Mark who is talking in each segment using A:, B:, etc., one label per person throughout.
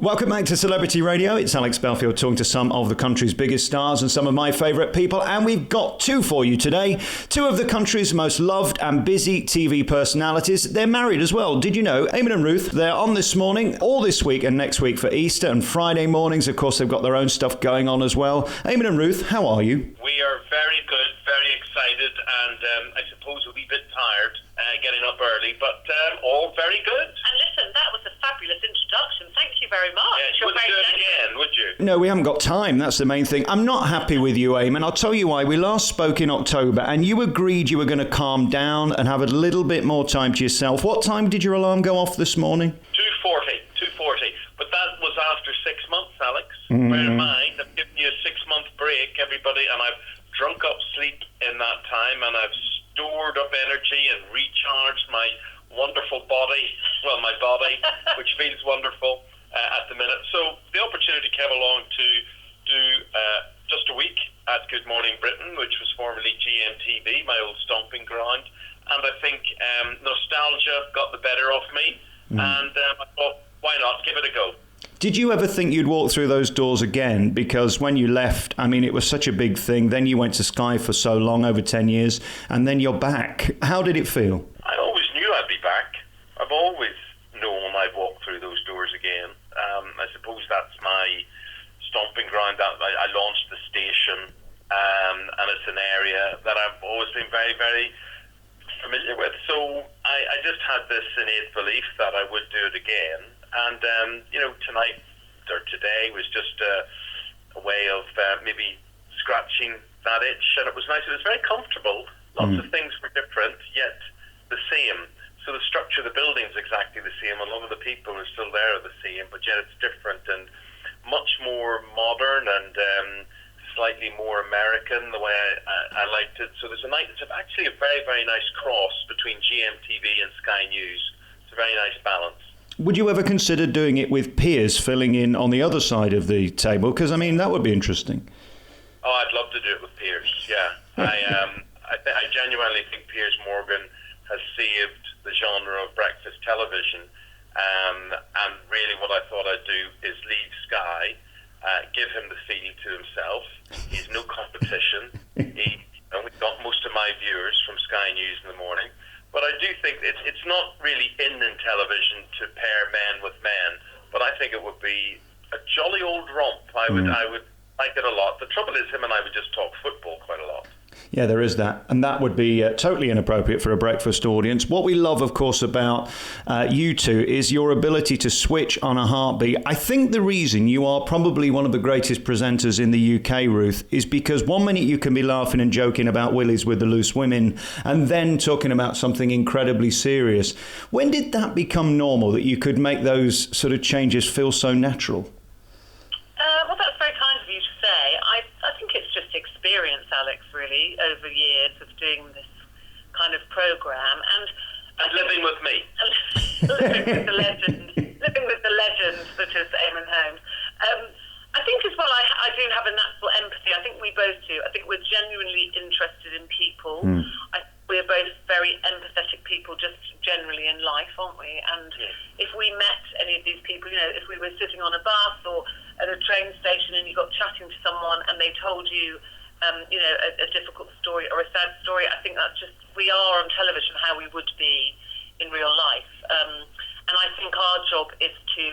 A: Welcome back to Celebrity Radio. It's Alex Belfield talking to some of the country's biggest stars and some of my favourite people. And we've got two for you today. Two of the country's most loved and busy TV personalities. They're married as well. Did you know? Eamonn and Ruth, they're on this morning, all this week and next week for Easter and Friday mornings. Of course, they've got their own stuff going on as well. Eamonn and Ruth, how are you?
B: We are very good, very excited, and I suppose a wee bit tired getting up early, but all very good.
C: And listen, that was a fabulous introduction. Thank you very much.
B: Yeah, you wouldn't do it again, would you?
A: No, we haven't got time. That's the main thing. I'm not happy with you, Eamonn. I'll tell you why. We last spoke in October, and you agreed you were going to calm down and have a little bit more time to yourself. What time did your alarm go off this morning?
B: 2:40. But that was after 6 months, Alex. Bear in mind, I've given you a 6-month break, everybody, and I've drunk up sleep in that time, and I've stored up energy and recharged my wonderful body, my body, which feels wonderful at the minute. So the opportunity came along to do just a week at Good Morning Britain, which was formerly GMB, my old stomping ground. And I think nostalgia got the better of me, and I thought, why not, give it a go.
A: Did you ever think you'd walk through those doors again? Because when you left, I mean, it was such a big thing. Then you went to Sky for so long, over 10 years, and then you're back. How did it feel?
B: I always knew I'd be back. I've always known I'd walk through those doors again. I suppose that's my stomping ground. I launched the station, and it's an area that I've always been very, very familiar with. So I just had this innate belief that I would do it again. And, tonight or today was just a way of maybe scratching that itch. And it was nice. It was very comfortable. Lots of things were different, yet the same. So the structure of the building's exactly the same. A lot of the people who are still there are the same, but yet it's different and much more modern and slightly more American, the way I liked it. So there's it's actually a very, very nice cross between GMTV and Sky News. It's a very nice balance.
A: Would you ever consider doing it with Piers filling in on the other side of the table? Because, I mean, that would be interesting.
B: Oh, I'd love to do it with Piers, yeah. I genuinely think Piers Morgan has saved the genre of breakfast television. And really what I thought I'd do is leave Sky, give him the field to himself. He's no competition. We got most of my viewers from Sky News in the morning. But I do think it's not really in television to pair men with men, but I think it would be a jolly old romp. I would like it a lot. The trouble is him and I would just talk football quite a lot.
A: Yeah, there is that. And that would be totally inappropriate for a breakfast audience. What we love, of course, about you two is your ability to switch on a heartbeat. I think the reason you are probably one of the greatest presenters in the UK, Ruth, is because 1 minute you can be laughing and joking about willies with the loose women and then talking about something incredibly serious. When did that become normal, that you could make those sort of changes feel so natural?
C: Well, that's very kind of you to say. I think it's just experience, Alex, really, over years of doing this kind of programme. And
B: living with me.
C: living with the legend that is Eamonn Holmes. I think as well, I do have a natural empathy. I think we both do. I think we're genuinely interested in people. We're both very empathetic people just generally in life, aren't we? And if we met any of these people, if we were sitting on a bus or at a train station and you got chatting to someone and they told you, a difficult story or a sad story, I think that's just, we are on television how we would be in real life. And I think our job is to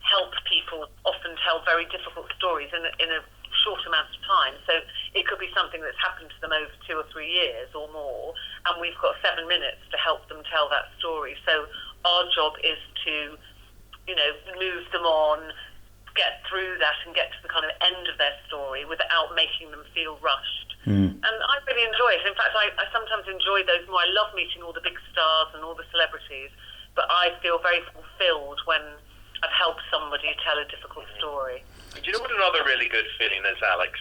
C: help people often tell very difficult stories in a short amount of time. So it could be something that's happened to them over 2 or 3 years or more, and we've got 7 minutes to help them tell that story. So our job is to, move them on, get through that and get to the kind of end of their story without making them feel rushed. And I really enjoy it. In fact, I sometimes enjoy those more. I love meeting all the big stars and all the celebrities, but I feel very fulfilled when I've helped somebody tell a difficult story.
B: Do you know what another really good feeling is, Alex?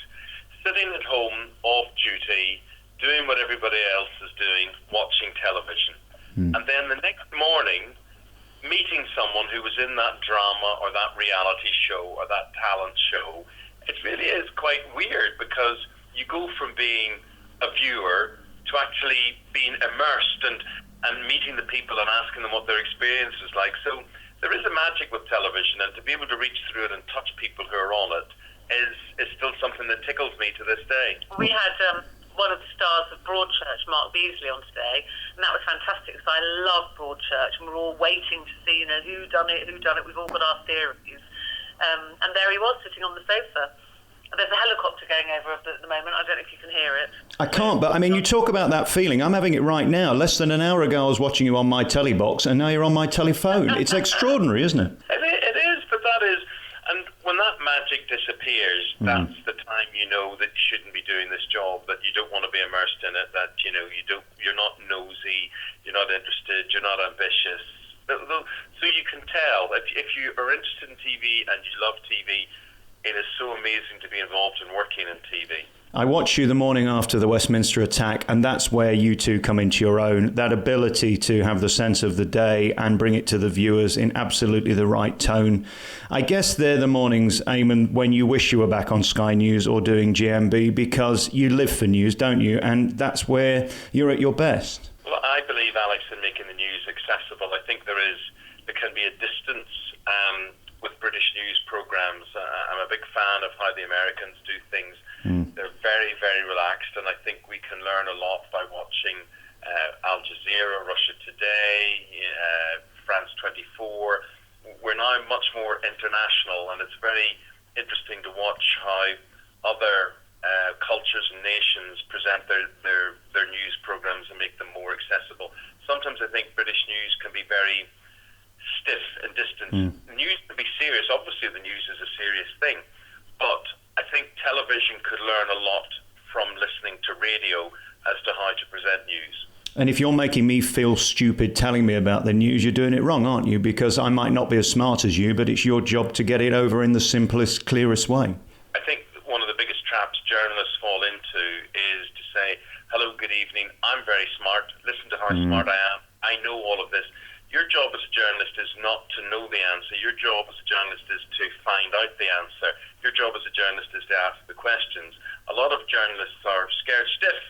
B: Sitting at home, off duty, doing what everybody else is doing, watching television. And then the next morning, meeting someone who was in that drama or that reality show or that talent show. It really is quite weird because you go from being a viewer to actually being immersed and meeting the people and asking them what their experience is like. So there is a magic with television, and to be able to reach through it and touch people who are on it is still something that tickles me to this day.
C: We had one of the stars of Broadchurch, Mark Beasley, on today, and that was fantastic, because I love Broadchurch, and we're all waiting to see, who done it. We've all got our theories. And there he was, sitting on the sofa. There's a helicopter going over at the moment. I don't know if you can hear it.
A: I can't, but I mean, you talk about that feeling. I'm having it right now. Less than an hour ago, I was watching you on my telly box, and now you're on my telephone. It's extraordinary, isn't it?
B: It is, but that is... And when that magic disappears, that's the time you know that you shouldn't be doing this job, that you don't want to be immersed in it, that, you're not nosy, you're not interested, you're not ambitious. So you can tell, if you are interested in TV and you love TV, it is so amazing to be involved in working in TV.
A: I watched you the morning after the Westminster attack, and that's where you two come into your own. That ability to have the sense of the day and bring it to the viewers in absolutely the right tone. I guess they're the mornings, Eamonn, when you wish you were back on Sky News or doing GMB, because you live for news, don't you? And that's where you're at your best.
B: Well, I believe, Alex, in making the news accessible. I think there can be a distance with British news programmes. I'm a big fan of how the Americans do things. They're very, very relaxed, and I think we can learn a lot by watching Al Jazeera, Russia Today, France 24. We're now much more international, and it's very interesting to watch how other cultures and nations present their news programmes and make them more accessible. Sometimes I think British news can be very stiff and distant. News can be serious. Obviously, the news is a serious thing, but I think television could learn a lot from listening to radio as to how to present news.
A: And if you're making me feel stupid telling me about the news, you're doing it wrong, aren't you? Because I might not be as smart as you, but it's your job to get it over in the simplest, clearest way.
B: I think one of the biggest traps journalists fall into is to say, hello, good evening, I'm very smart, listen to how smart I am, I know all of this. Your job as a journalist is not to know the answer. Your job as a journalist is to find out the answer. Your job as a journalist is to ask the questions. A lot of journalists are scared stiff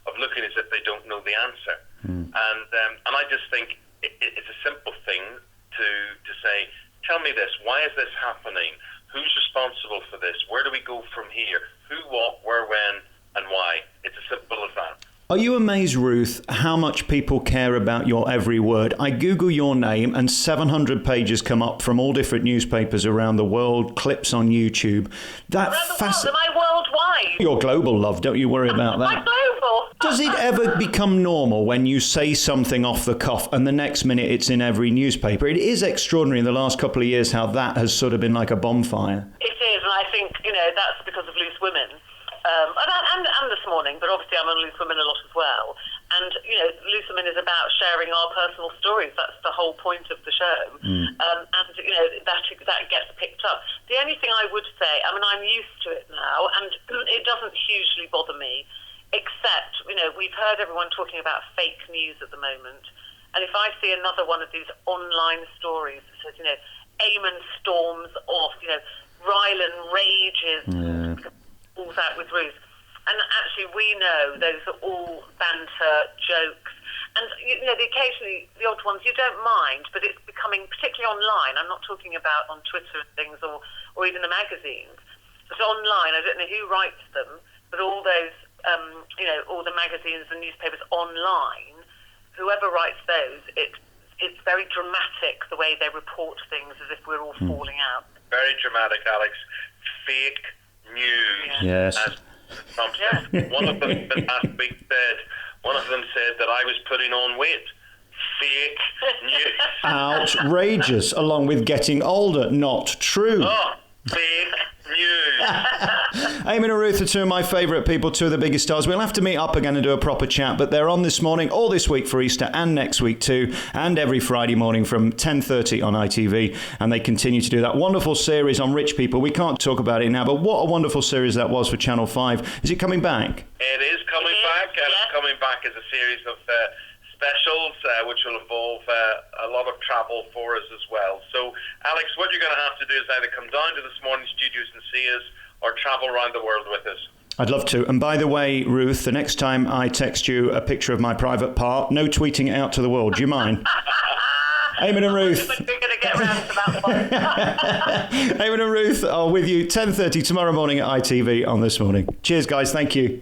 B: of looking as if they don't know the answer. And I just think it's a simple thing to say, tell me this, why is this happening? Who's responsible for this? Where do we go from here? Who, what, where, when, and why? It's as simple as that.
A: Are you amazed, Ruth, how much people care about your every word? I Google your name and 700 pages come up from all different newspapers around the world, clips on YouTube.
C: Around the world? Am I worldwide?
A: You're global, love. Don't you worry about that.
C: I'm global.
A: Does it ever become normal when you say something off the cuff and the next minute it's in every newspaper? It is extraordinary in the last couple of years how that has sort of been like a bonfire.
C: It is, and I think, that's because of Loose Women. And this morning, but obviously I'm on Loose Women a lot as well. And, Loose Women is about sharing our personal stories. That's the whole point of the show. And, that gets picked up. The only thing I would say, I'm used to it now, and it doesn't hugely bother me, except, we've heard everyone talking about fake news at the moment. And if I see another one of these online stories that says, Eamonn storms off, Rylan rages, falls out with Ruth. And actually, we know those are all banter, jokes. And, occasionally, the odd ones you don't mind, but it's becoming, particularly online, I'm not talking about on Twitter and things or even the magazines, but online, I don't know who writes them, but all those, all the magazines and newspapers online, whoever writes those, it's very dramatic the way they report things as if we're all falling out.
B: Very dramatic, Alex. Fake news.
A: Yes.
B: One of them last week one of them said that I was putting on weight. Fake news.
A: Outrageous, along with getting older. Not true.
B: Oh, fake news.
A: Eamonn and Ruth are two of my favourite people, two of the biggest stars. We'll have to meet up again and do a proper chat, but they're on this morning, all this week for Easter and next week too, and every Friday morning from 10:30 on ITV, and they continue to do that wonderful series on rich people. We can't talk about it now, but what a wonderful series that was for Channel 5. Is it coming back?
B: It is coming back, and it's coming back as a series of specials, which will involve a lot of travel for us as well. So, Alex, what you're going to have to do is either come down to this morning's studios and see us, or travel around the world with us.
A: I'd love to. And by the way, Ruth, the next time I text you a picture of my private part, no tweeting it out to the world. Do you mind? Eamonn and Ruth.
C: We're going to get round to that one.
A: Eamonn and Ruth are with you 10:30 tomorrow morning at ITV on This Morning. Cheers, guys. Thank you.